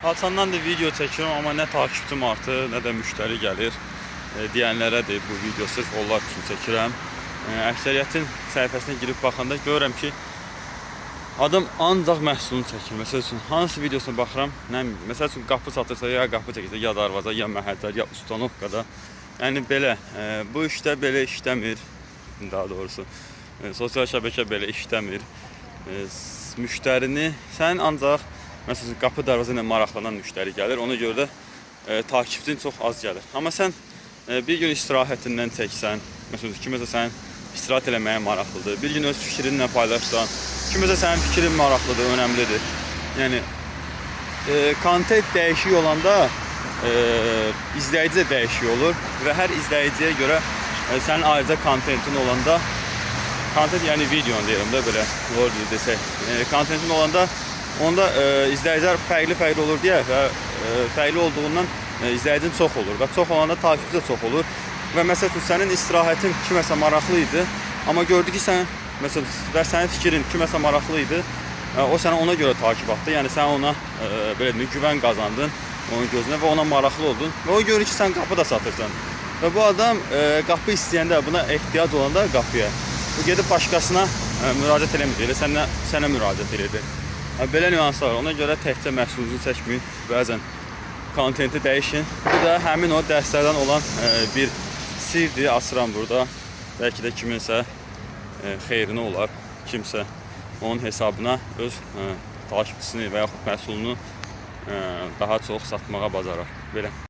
Haçandan da video çekiyorum amma nə takipçim artır, nə də müştəri gəlir deyənlərə də bu video sırf onlar üçün çəkirəm. Əksəriyyətin səhifəsinə girib baxanda görürəm ki, adam ancaq məhsulunu çəkir. Məsəl üçün, hansı videosuna baxıram, nə bileyim. Məsəl üçün, qapı satırsa, ya qapı çəkirsə, ya darvaza, ya məhəllər, ya ustanovkada. Yəni belə, bu işdə belə işləmir, daha doğrusu. Sosial şəbəkə belə işləmir. Müştərini sən ancaq, məsələn, qapı darvaza ilə maraqlanan müştəri gəlir, ona görə də takipçin çox az gəlir. Amma sən bir gün istirahətindən çəksən, məsələn, kiməsə sənin istirahət eləməyə maraqlıdır, bir gün öz fikrinlə paylaşsan, kiməsə sənin fikrin maraqlıdır, önəmlidir. Yəni, kontent dəyişik olanda izləyici də dəyişik olur və hər izləyiciyə görə sənin ayrıca kontentin olanda, kontent yəni videonu deyirəm də belə, doğru desək, kontentin olanda onda izləyicilər fərqli olur deyə və fərqli olduğundan izləyicin çox olur və çox olanda takipçi də çox olur və məsəl üçün sənin istirahətin kiməsə maraqlı idi, amma gördü ki, sənin fikrin kiməsə maraqlı idi, o sənə ona görə takip atdı, yəni sən ona belə güvən qazandın onun gözünə və ona maraqlı oldun və o görür ki, sən qapı da satırsan və bu adam qapı istəyəndə, buna ehtiyac olanda qapıya, bu gedib başqasına müraciət eləmir, elə sənə müraciət edir. Belə nüanslar var. Ona görə təkcə məhsulunuzu çəkməyin, bəzən kontenti dəyişin. Bu da həmin o dərslərdən olan bir sirdir, asıram burada. Bəlkə də kiminsə xeyrinə olar, kimsə onun hesabına öz takipçisini və yaxud məhsulunu daha çox satmağa bacarar. Belə.